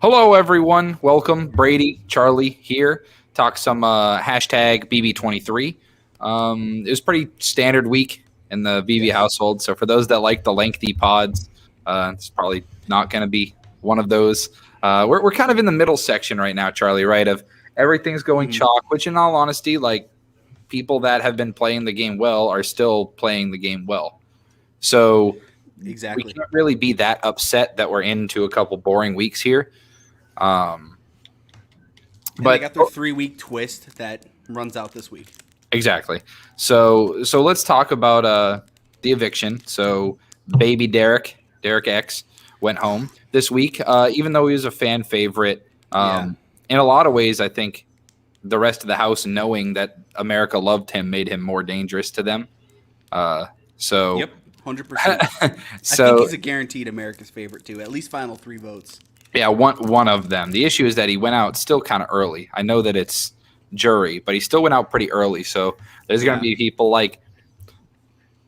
Hello, everyone. Welcome. Brady, Charlie here. Talk some hashtag BB23. It was a pretty standard week in the BB Yes. household. So, for those that like the lengthy pods, it's probably not going to be one of those. We're kind of in the middle section right now, Charlie, right? Of everything's going Hmm. chalk, which, in all honesty, like people that have been playing the game well are still playing the game well. So, we Exactly. can't really be that upset that we're into a couple boring weeks here. Um, And they but got their 3 week twist that runs out this week. exactly. So let's talk about the eviction. So baby Derek X went home this week. Even though he was a fan favorite, Yeah. in a lot of ways, I think the rest of the house knowing that America loved him made him more dangerous to them. Uh, so Yep. 100%. I think so he's a guaranteed America's favorite too. At least final three votes. yeah, one of them. The issue is that he went out still kind of early. I know that it's jury, but he still went out pretty early. So there's going to Yeah. be people like,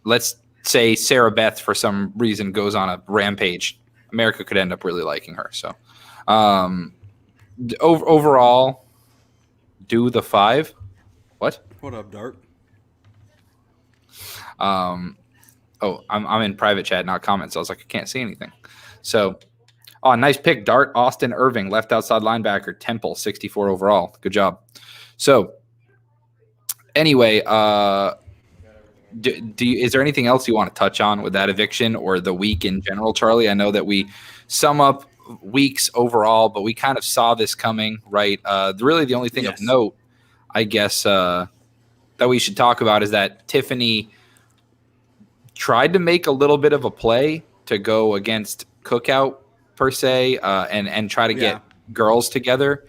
let's say Sarah Beth for some reason goes on a rampage. America could end up really liking her. So um, overall, do the five. What? What up, Dart? Um, oh, I'm in private chat, not comments. So I was like, I can't see anything. So, oh, nice pick, Dart. Austin Irving, left outside linebacker, Temple, 64 overall. Good job. So, anyway, is there anything else you want to touch on with that eviction or the week in general, Charlie? I know that we sum up weeks overall, but we kind of saw this coming, right? Really, the only thing of Yes. note, I guess, that we should talk about is that Tiffany tried to make a little bit of a play to go against Cookout per se, and try to Yeah. get girls together.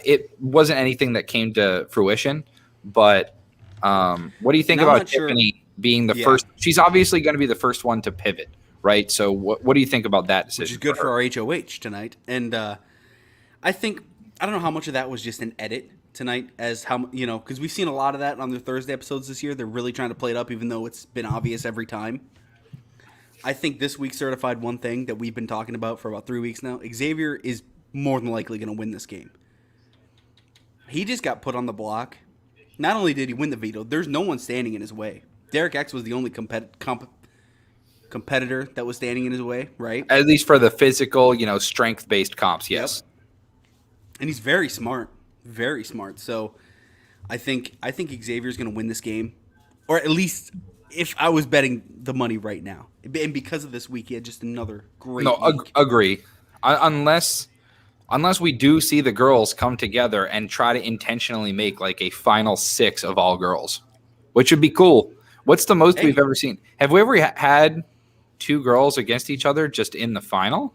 It wasn't anything that came to fruition, but what do you think Now I'm about not sure. Tiffany being the Yeah. first? She's obviously going to be the first one to pivot, right? So what do you think about that Which is decision for good for her? our HOH tonight. And I think I don't know how much of that was just an edit tonight, as how because we've seen a lot of that on their Thursday episodes this year. They're really trying to play it up, even though it's been obvious every time. I think this week certified one thing that we've been talking about for about 3 weeks now. Xavier is more than likely going to win this game. He just got put on the block. Not only did he win the veto, there's no one standing in his way. Derek X was the only competitor that was standing in his way, right? At least for the physical, strength based comps, Yep. yes. And he's very smart, very smart. So I think Xavier's going to win this game, or at least if I was betting the money right now. And because of this week, he had just another No, great week. agree. Unless we do see the girls come together and try to intentionally make like a final six of all girls, which would be cool. What's the most we've Hey, ever seen? Have we ever had two girls against each other just in the final?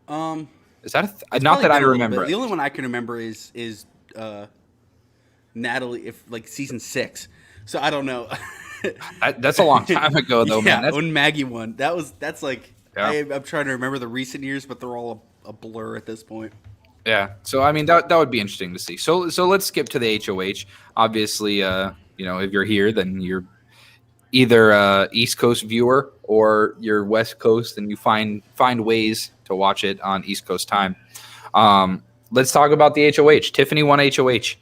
um, Is that it's not probably that I been a little remember? bit. At The only least. one I can remember is Natalie, if like season 6. So I don't know. That's a long time ago, though, man. Yeah, That's when Maggie won, that's like yeah, I'm trying to remember the recent years, but they're all a blur at this point. yeah. So I mean, that would be interesting to see. So let's skip to the HOH. Obviously, if you're here, then you're either East Coast viewer or you're West Coast, and you find ways to watch it on East Coast time. Let's talk about the HOH. Tiffany won HOH.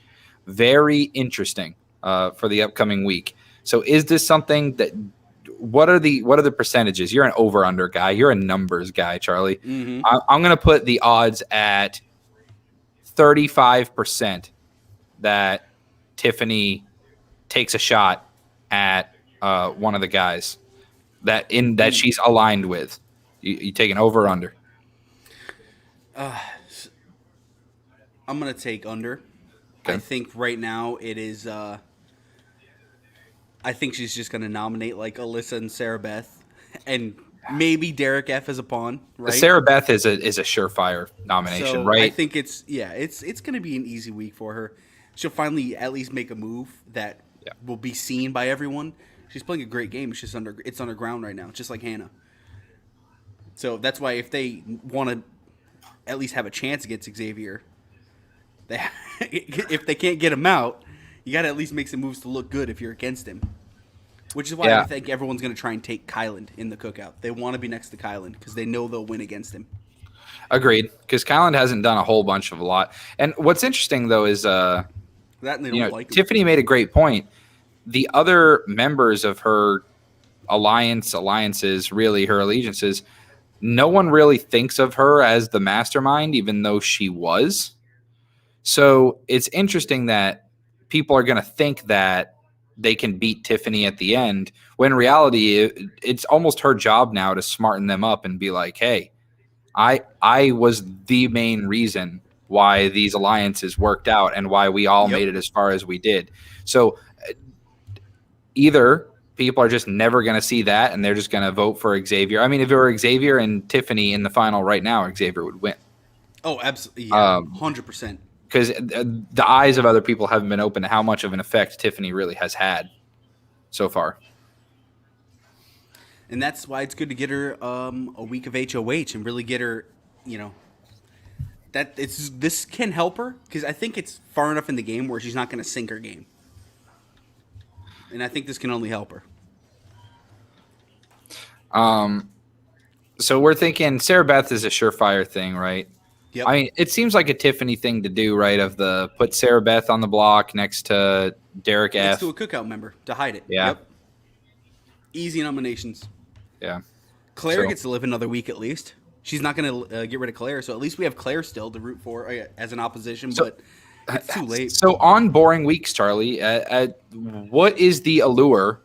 Very interesting for the upcoming week. So, is this something that? What are the percentages? You're an over under guy. You're a numbers guy, Charlie. Mm-hmm. I'm going to put the odds at 35% that Tiffany takes a shot at one of the guys that she's aligned with. You take an over or under? Uh, I'm gonna take under. I Okay. think right now it is. I think she's just gonna nominate like Alyssa and Sarah Beth, and maybe Derek F as a pawn, right? Sarah Beth is a surefire nomination, So I right? think it's gonna be an easy week for her. She'll finally at least make a move that Yeah. will be seen by everyone. She's playing a great game. It's underground right now, just like Hannah. So that's why if they want to at least have a chance against Xavier, they if they can't get him out, you got to at least make some moves to look good if you're against him. Which is why I Yeah. think everyone's going to try and take Kylan in the cookout. They want to be next to Kylan because they know they'll win against him. Agreed. Because Kyland hasn't done a whole bunch of a lot. And what's interesting though is, That and they don't like him. Tiffany made a great point. The other members of her alliances, really her allegiances, no one really thinks of her as the mastermind, even though she was. So it's interesting that people are going to think that they can beat Tiffany at the end, when in reality, it's almost her job now to smarten them up and be like, hey, I was the main reason why these alliances worked out and why we all made it as far as we did. So either people are just never going to see that and they're just going to vote for Xavier. I mean, if it were Xavier and Tiffany in the final right now, Xavier would win. Oh, absolutely. Yeah, 100%. Because the eyes of other people haven't been open to how much of an effect Tiffany really has had so far. And that's why it's good to get her a week of HOH and really get her, this can help her, because I think it's far enough in the game where she's not going to sink her game. And I think this can only help her. So we're thinking Sarah Beth is a surefire thing, right? Yep. I mean, it seems like a Tiffany thing to do, right? Of the put Sarah Beth on the block next to Derek F. Next to a cookout member to hide it. Yeah. Yep. Easy nominations. Yeah. Claire gets to live another week at least. She's not going to get rid of Claire, so at least we have Claire still to root for as an opposition, but it's too late. So on boring weeks, Charlie, what is the allure?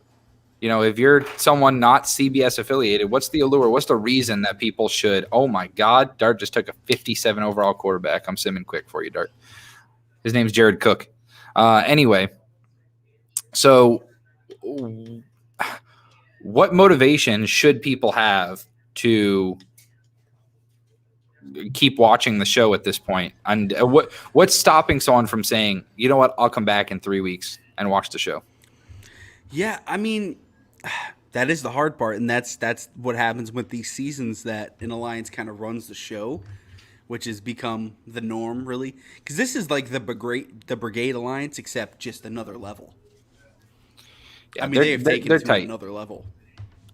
If you're someone not CBS affiliated, what's the allure? What's the reason that people should, oh my God, Dart just took a 57 overall quarterback. I'm simming quick for you, Dart. His name's Jared Cook. Anyway, so what motivation should people have to keep watching the show at this point? And what's stopping someone from saying, you know what, I'll come back in 3 weeks and watch the show? Yeah, I mean, that is the hard part, and that's what happens with these seasons, that an alliance kind of runs the show, which has become the norm, really. Because this is like the Brigade Alliance, except just another level. Yeah, I mean, they have taken it to another level.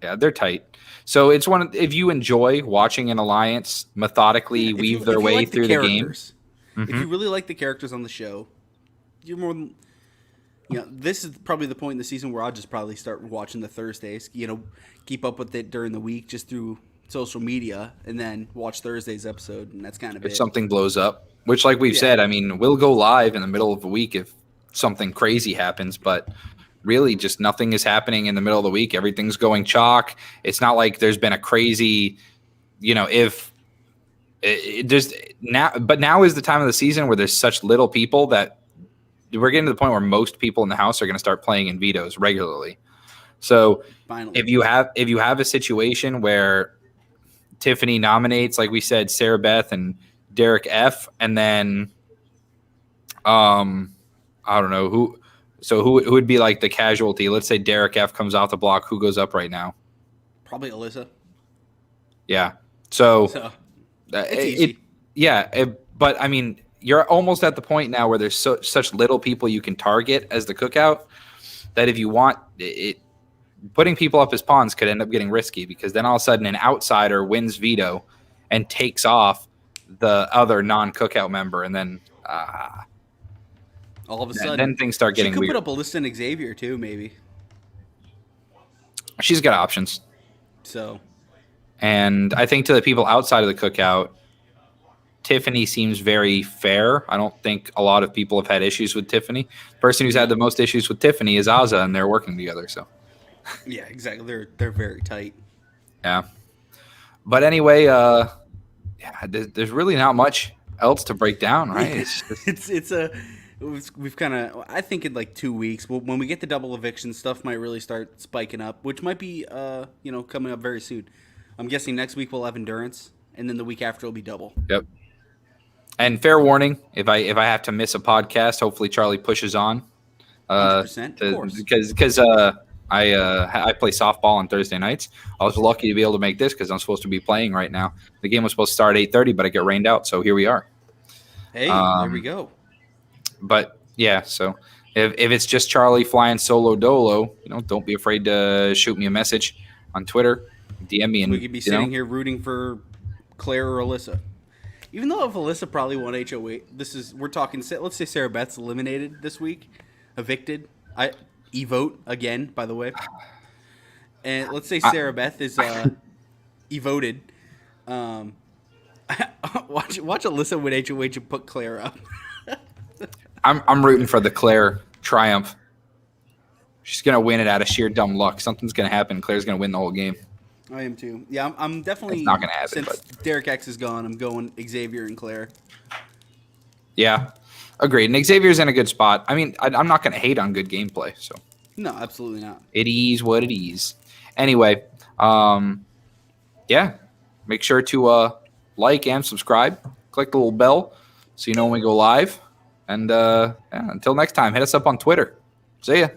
Yeah, they're tight. So it's if you enjoy watching an alliance methodically weave their way through the game. If you really like the characters on the show, you're more than... this is probably the point in the season where I'll just probably start watching the Thursdays, keep up with it during the week just through social media, and then watch Thursday's episode, and that's kind of it. If something blows up, which like we've said, I mean, we'll go live in the middle of the week if something crazy happens, but really just nothing is happening in the middle of the week. Everything's going chalk. It's not like there's been a crazy, if there's now, but now is the time of the season where there's such little people that we're getting to the point where most people in the house are going to start playing in vetoes regularly. So finally, if you have a situation where Tiffany nominates, like we said, Sarah Beth and Derek F, and then I don't know who would be like the casualty. Let's say Derek F comes off the block. Who goes up right now? Probably Alyssa. Yeah. So it's easy. But I mean, you're almost at the point now where there's such little people you can target as the cookout that if you want it, putting people up as pawns could end up getting risky, because then all of a sudden an outsider wins veto and takes off the other non-cookout member, and then all of a sudden then things start getting weird. She could put up Alyssa and Xavier too, maybe. She's got options. So, and I think to the people outside of the cookout, Tiffany seems very fair. I don't think a lot of people have had issues with Tiffany. The person who's had the most issues with Tiffany is Azza, and they're working together. So, yeah, exactly. They're very tight. Yeah, but anyway, there's really not much else to break down, right? We've kind of, I think in like 2 weeks, when we get the double eviction, stuff might really start spiking up, which might be coming up very soon. I'm guessing next week we'll have endurance, and then the week after it'll be double. Yep. And fair warning, if I have to miss a podcast, hopefully Charlie pushes on. 100%, of course. Because I play softball on Thursday nights. I was lucky to be able to make this because I'm supposed to be playing right now. The game was supposed to start at 8:30, but it got rained out, so here we are. Hey, there we go. But yeah, so if it's just Charlie flying solo dolo, don't be afraid to shoot me a message on Twitter, DM me, and we could be sitting here rooting for Claire or Alyssa. Even though if Alyssa probably won HOH, we're talking. Let's say Sarah Beth's eliminated this week, evicted. I vote again, by the way. And let's say I, Sarah Beth is voted. Watch Alyssa win HOH and put Claire up. I'm rooting for the Claire triumph. She's gonna win it out of sheer dumb luck. Something's gonna happen. Claire's gonna win the whole game. I am too. Yeah, I'm definitely. It's not gonna happen. Since But Derek X is gone, I'm going Xavier and Claire. yeah, agreed. And Xavier's in a good spot. I mean, I'm not gonna hate on good gameplay. So No, absolutely not. it is what it is. Anyway, yeah. Make sure to like and subscribe. Click the little bell so you know when we go live. And until next time, hit us up on Twitter. See ya.